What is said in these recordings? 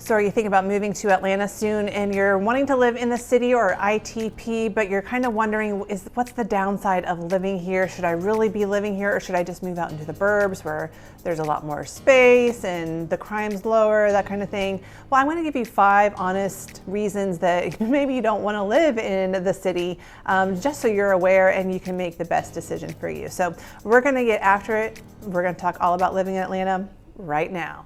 So are you thinking about moving to Atlanta soon and you're wanting to live in the city or ITP, but you're kind of wondering, what's the downside of living here? Should I really be living here, or should I just move out into the burbs where there's a lot more space and the crime's lower, that kind of thing? Well, I'm going to give you 5 honest reasons that maybe you don't want to live in the city, just so you're aware and you can make the best decision for you. So we're going to get after it. We're going to talk all about living in Atlanta right now.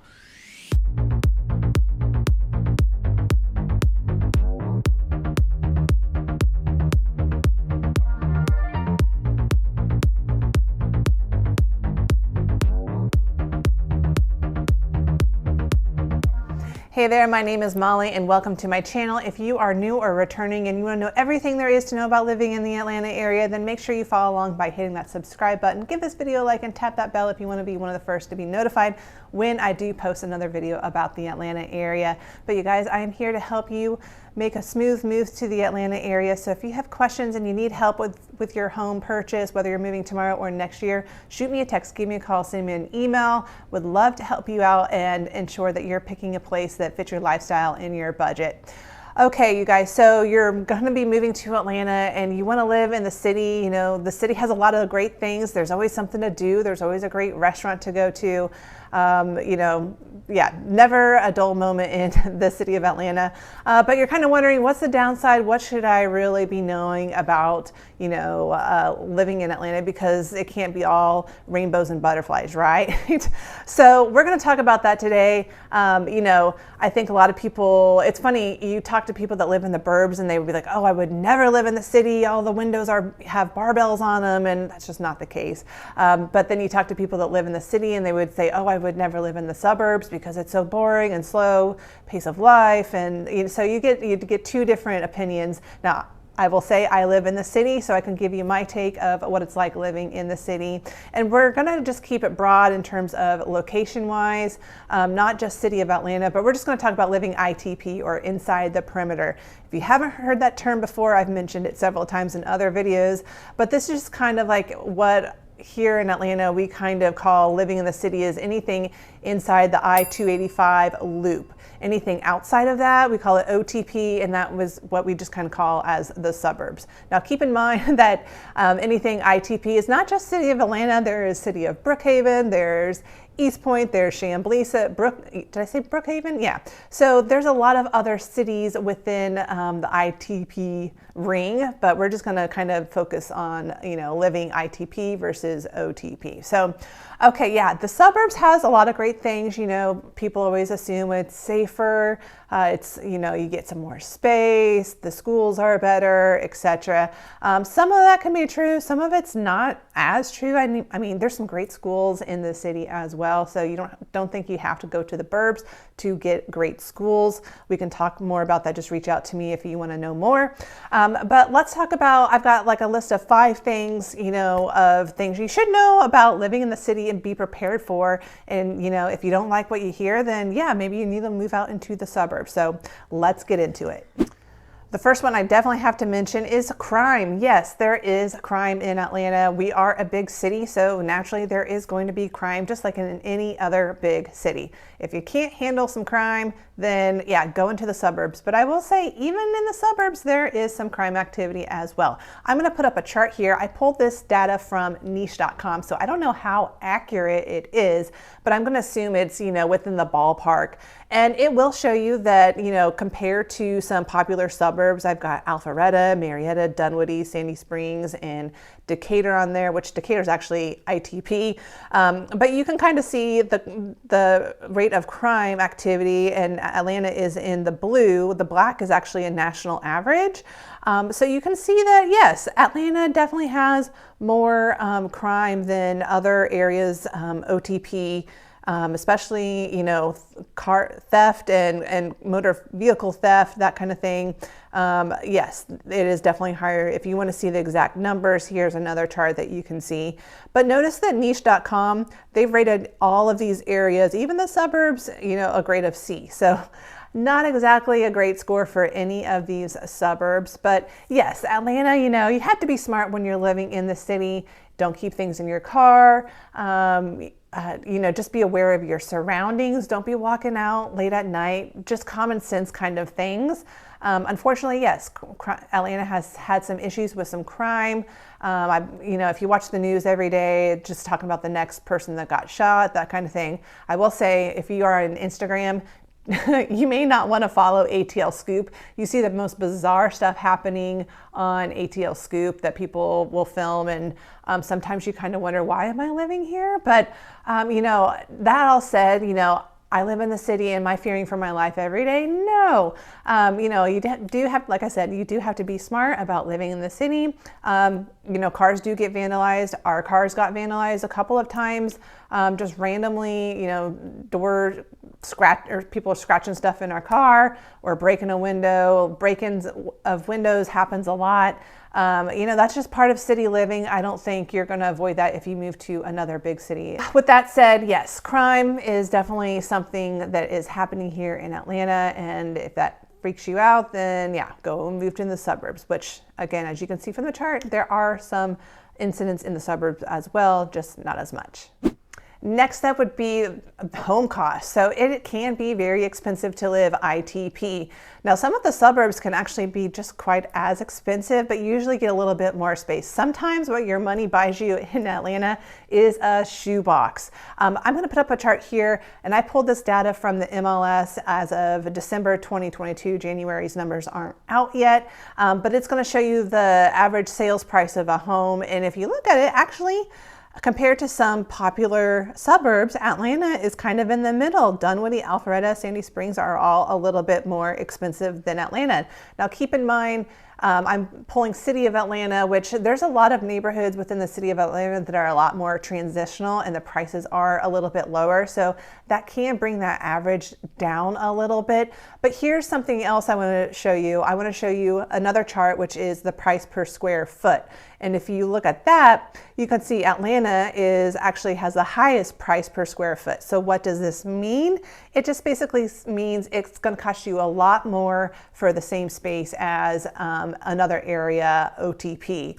Hey there, my name is Molly and welcome to my channel. If you are new or returning and you want to know everything there is to know about living in the Atlanta area, then make sure you follow along by hitting that subscribe button. Give this video a like and tap that bell if you want to be one of the first to be notified when I do post another video about the Atlanta area. But you guys, I am here to help you make a smooth move to the Atlanta area. So if you have questions and you need help with your home purchase, whether you're moving tomorrow or next year, shoot me a text, give me a call, send me an email. Would love to help you out and ensure that you're picking a place that fits your lifestyle and your budget. Okay, you guys, so you're going to be moving to Atlanta and you want to live in the city. You know, the city has a lot of great things. There's always something to do. There's always a great restaurant to go to. Never a dull moment in the city of Atlanta. But you're kind of wondering, what's the downside? What should I really be knowing about, living in Atlanta? Because it can't be all rainbows and butterflies, right? So we're going to talk about that today. I think a lot of people, it's funny, you talk to people that live in the burbs and they would be like, oh, I would never live in the city. All the windows have barbells on them, and that's just not the case. But then you talk to people that live in the city and they would say, oh, I would never live in the suburbs because it's so boring and slow pace of life. And so you get 2 different opinions. Now, I will say I live in the city, so I can give you my take of what it's like living in the city. And we're gonna just keep it broad in terms of location-wise, not just city of Atlanta, but we're just gonna talk about living ITP, or inside the perimeter. If you haven't heard that term before, I've mentioned it several times in other videos, but this is just kind of like what here in Atlanta we kind of call living in the city is anything inside the I-285 loop. Anything outside of that, we call it OTP, and that was what we just kind of call as the suburbs. Now keep in mind that anything ITP is not just city of Atlanta. There is city of Brookhaven, there's East Point, there's Chamblisa, did I say Brookhaven? Yeah. So there's a lot of other cities within the ITP ring, but we're just going to kind of focus on, living ITP versus OTP. So, okay, yeah, the suburbs has a lot of great things. People always assume it's safer. You get some more space, the schools are better, etc. Some of that can be true. Some of it's not as true. I mean, there's some great schools in the city as well. So you don't think you have to go to the burbs to get great schools. We can talk more about that. Just reach out to me if you want to know more. But let's talk about, I've got like a list of 5 things, of things you should know about living in the city and be prepared for. And, if you don't like what you hear, then yeah, maybe you need to move out into the suburbs. So let's get into it. The first one I definitely have to mention is crime. Yes, there is crime in Atlanta. We are a big city, so naturally there is going to be crime just like in any other big city. If you can't handle some crime, then yeah, go into the suburbs. But I will say, even in the suburbs, there is some crime activity as well. I'm going to put up a chart here. I pulled this data from niche.com, so I don't know how accurate it is, but I'm going to assume it's, within the ballpark. And it will show you that, compared to some popular suburbs, I've got Alpharetta, Marietta, Dunwoody, Sandy Springs, and Decatur on there, which Decatur is actually ITP. But you can kind of see the rate of crime activity, and Atlanta is in the blue. The black is actually a national average. So you can see that, yes, Atlanta definitely has more crime than other areas, OTP. Especially, car theft and motor vehicle theft, that kind of thing. Yes, it is definitely higher. If you want to see the exact numbers, here's another chart that you can see. But notice that niche.com, they've rated all of these areas, even the suburbs, a grade of C. So not exactly a great score for any of these suburbs. But yes, Atlanta, you have to be smart when you're living in the city. Don't keep things in your car. just be aware of your surroundings. Don't be walking out late at night, just common sense kind of things. Unfortunately, yes, Atlanta has had some issues with some crime. If you watch the news every day, just talking about the next person that got shot, that kind of thing. I will say, if you are on Instagram, you may not want to follow ATL Scoop. You see the most bizarre stuff happening on ATL Scoop that people will film, and sometimes you kind of wonder, why am I living here? But that all said, I live in the city. Am I fearing for my life every day? No. You do have, like I said, you do have to be smart about living in the city. Cars do get vandalized. Our cars got vandalized a couple of times, just randomly, door scratch, or people are scratching stuff in our car or breaking a window. Break-ins of windows happens a lot. That's just part of city living. I don't think you're going to avoid that if you move to another big city. With that said, yes, crime is definitely something that is happening here in Atlanta. And if that freaks you out, then yeah, go and move to the suburbs, which again, as you can see from the chart, there are some incidents in the suburbs as well, just not as much. Next up would be home costs. So it can be very expensive to live ITP. Now, some of the suburbs can actually be just quite as expensive, but usually get a little bit more space. Sometimes what your money buys you in Atlanta is a shoebox. I'm going to put up a chart here, and I pulled this data from the MLS as of December 2022. January's numbers aren't out yet, but it's going to show you the average sales price of a home. And if you look at it, actually, compared to some popular suburbs, Atlanta is kind of in the middle. Dunwoody, Alpharetta, Sandy Springs are all a little bit more expensive than Atlanta. Now keep in mind, I'm pulling City of Atlanta, which there's a lot of neighborhoods within the City of Atlanta that are a lot more transitional and the prices are a little bit lower. So that can bring that average down a little bit. But here's something else I want to show you. I want to show you another chart, which is the price per square foot. And if you look at that, you can see Atlanta actually has the highest price per square foot. So what does this mean? It just basically means it's going to cost you a lot more for the same space as another area, OTP.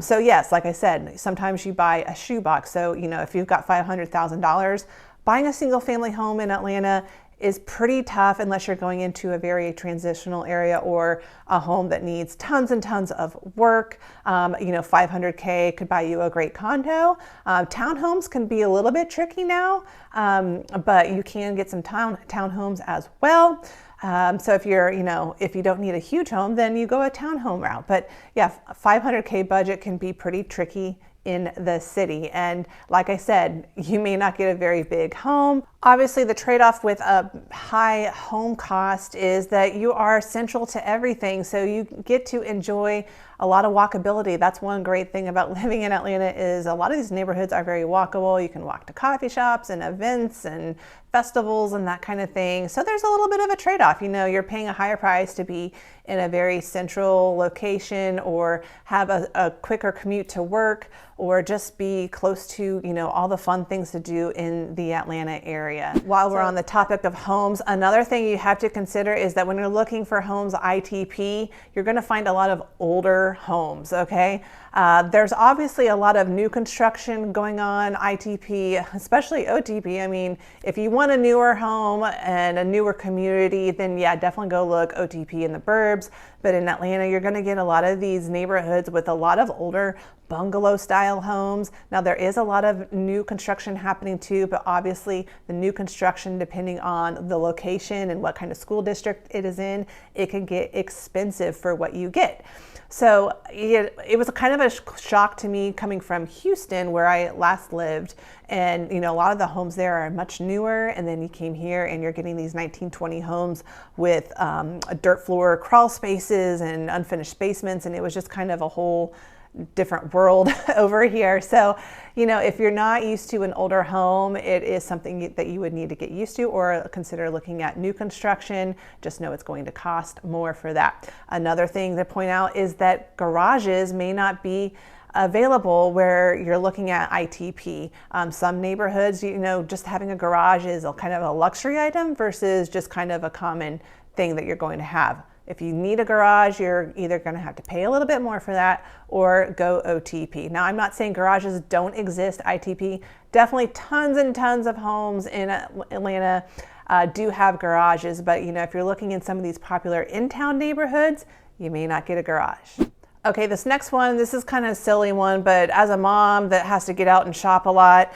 So yes, like I said, sometimes you buy a shoebox. So, if you've got $500,000, buying a single family home in Atlanta is pretty tough unless you're going into a very transitional area or a home that needs tons and tons of work. 500K could buy you a great condo. Townhomes can be a little bit tricky now, but you can get some townhomes as well. So if if you don't need a huge home, then you go a townhome route. But yeah, 500K budget can be pretty tricky in the city. And like I said, you may not get a very big home. Obviously, the trade-off with a high home cost is that you are central to everything. So you get to enjoy a lot of walkability. That's one great thing about living in Atlanta is a lot of these neighborhoods are very walkable. You can walk to coffee shops and events and festivals and that kind of thing. So there's a little bit of a trade-off. You're paying a higher price to be in a very central location or have a quicker commute to work or just be close to, all the fun things to do in the Atlanta area. While we're on the topic of homes, another thing you have to consider is that when you're looking for homes ITP, you're going to find a lot of older homes, okay? There's obviously a lot of new construction going on, ITP, especially OTP. I mean, if you want a newer home and a newer community, then yeah, definitely go look OTP in the burbs. But in Atlanta, you're going to get a lot of these neighborhoods with a lot of older bungalow style homes. Now there is a lot of new construction happening too, but obviously the new construction, depending on the location and what kind of school district it is in, it can get expensive for what you get. So it was kind of a shock to me coming from Houston, where I last lived. And, a lot of the homes there are much newer. And then you came here and you're getting these 1920 homes with a dirt floor crawl spaces and unfinished basements. And it was just kind of a whole different world over here. So, if you're not used to an older home, it is something that you would need to get used to or consider looking at new construction. Just know it's going to cost more for that. Another thing to point out is that garages may not be available where you're looking at ITP. Some neighborhoods, just having a garage is kind of a luxury item versus just kind of a common thing that you're going to have. if you need a garage, you're either going to have to pay a little bit more for that or go OTP. Now, I'm not saying garages don't exist, ITP. Definitely tons and tons of homes in Atlanta do have garages, but if you're looking in some of these popular in-town neighborhoods, you may not get a garage. Okay, this next one, this is kind of a silly one, but as a mom that has to get out and shop a lot,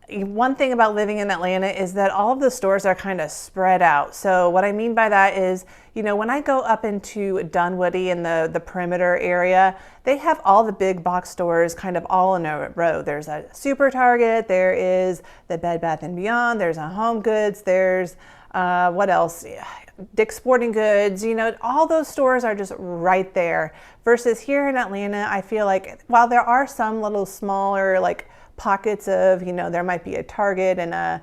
one thing about living in Atlanta is that all of the stores are kind of spread out. So what I mean by that is, when I go up into Dunwoody in the perimeter area, they have all the big box stores kind of all in a row. There's a Super Target, there is the Bed Bath & Beyond, there's a Home Goods, there's what else? Dick's Sporting Goods, all those stores are just right there. Versus here in Atlanta, I feel like while there are some little smaller pockets of, there might be a Target and a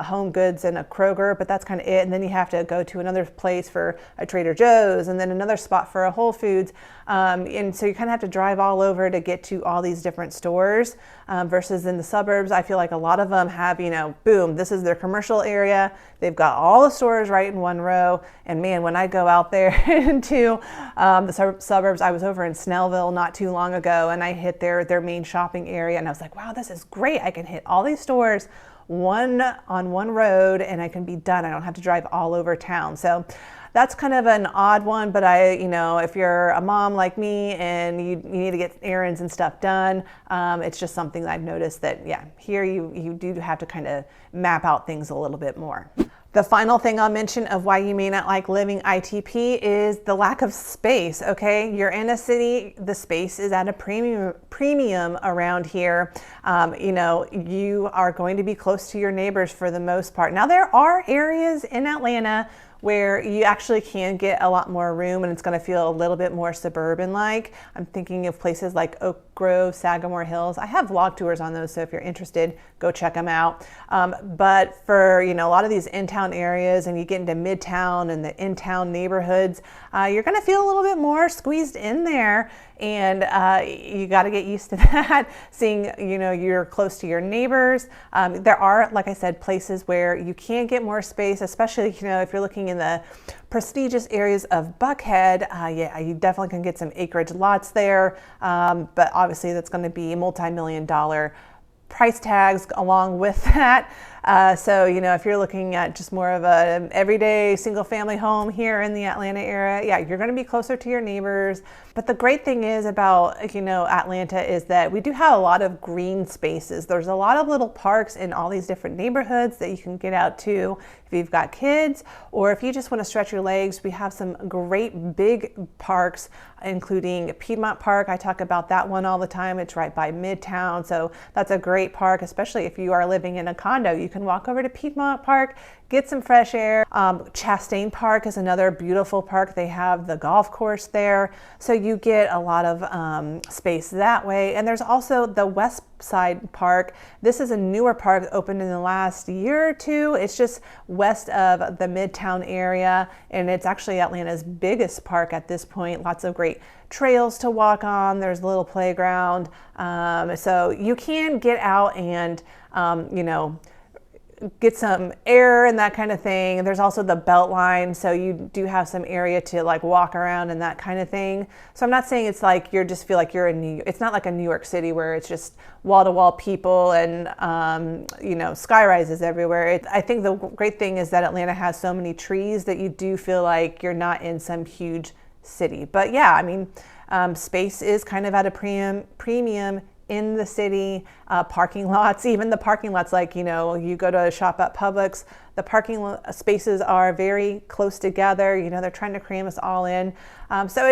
Home Goods and a Kroger, but that's kind of it. And then you have to go to another place for a Trader Joe's and then another spot for a Whole Foods. And so you kind of have to drive all over to get to all these different stores. Versus in the suburbs, I feel like a lot of them have, boom, this is their commercial area. They've got all the stores right in one row. And man, when I go out there into the suburbs, I was over in Snellville not too long ago, and I hit their main shopping area, and I was like, wow, this is great. I can hit all these stores on one road, and I can be done. I don't have to drive all over town. So that's kind of an odd one, but if you're a mom like me and you need to get errands and stuff done, it's just something that I've noticed that, here you do have to kind of map out things a little bit more. The final thing I'll mention of why you may not like living ITP is the lack of space, okay? You're in a city, the space is at a premium around here. You are going to be close to your neighbors for the most part. Now, there are areas in Atlanta where you actually can get a lot more room and it's going to feel a little bit more suburban-like. I'm thinking of places like Oak Grove, Sagamore Hills. I have vlog tours on those, so if you're interested, go check them out. But for a lot of these in-town areas, and you get into Midtown and the in-town neighborhoods, you're going to feel a little bit more squeezed in there, and you got to get used to that. Seeing you're close to your neighbors. There are, like I said, places where you can get more space, especially if you're looking in the prestigious areas of Buckhead. You definitely can get some acreage lots there, but obviously that's going to be multi-million-dollar price tags along with that. So if you're looking at just more of a everyday single family home here in the Atlanta area, you're going to be closer to your neighbors. But the great thing is about Atlanta is that we do have a lot of green spaces. There's a lot of little parks in all these different neighborhoods that you can get out to if you've got kids, or if you just want to stretch your legs. We have some great big parks, including Piedmont Park. I talk about that one all the time. It's right by Midtown, so that's a great park, especially if you are living in a condo. You can walk over to Piedmont Park, get some fresh air. Chastain Park is another beautiful park. They have the golf course there, so you get a lot of space that way. And there's also the West Side Park. This is a newer park, opened in the last year or two. It's just west of the Midtown area, and it's actually Atlanta's biggest park at this point. Lots of great trails to walk on. There's a little playground. So you can get out and, get some air and that kind of thing. There's also the Beltline, so you do have some area to walk around and that kind of thing. So I'm not saying it's like you just feel like you're in it's not like a New York City where it's just wall-to-wall people and sky rises everywhere. I think the great thing is that Atlanta has so many trees that you do feel like you're not in some huge city. But space is kind of at a premium in the city. Parking lots, even the parking lots, you go to shop at Publix, the parking spaces are very close together. They're trying to cram us all in. So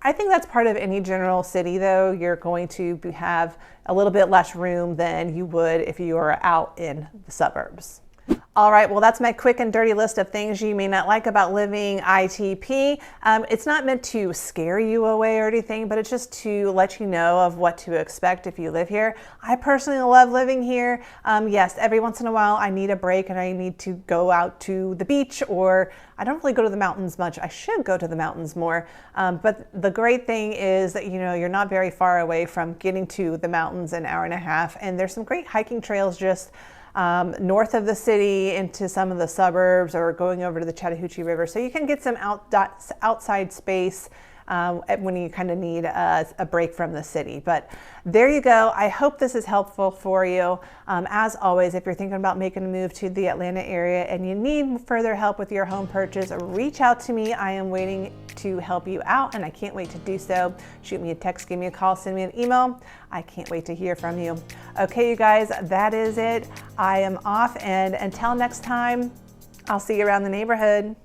I think that's part of any general city, though. You're going to have a little bit less room than you would if you were out in the suburbs. All right, well, that's my quick and dirty list of things you may not like about living ITP. It's not meant to scare you away or anything, but it's just to let you know of what to expect if you live here. I personally love living here. Yes, every once in a while I need a break and I need to go out to the beach, or I don't really go to the mountains much. I should go to the mountains more. But the great thing is that, you're not very far away from getting to the mountains, an hour and a half, and there's some great hiking trails just north of the city into some of the suburbs or going over to the Chattahoochee River. So you can get some outside space when you kind of need a break from the city. But there you go. I hope this is helpful for you. As always, if you're thinking about making a move to the Atlanta area and you need further help with your home purchase, reach out to me. I am waiting to help you out, and I can't wait to do so. Shoot me a text, give me a call, send me an email. I can't wait to hear from you. Okay, you guys, that is it. I am off, and until next time, I'll see you around the neighborhood.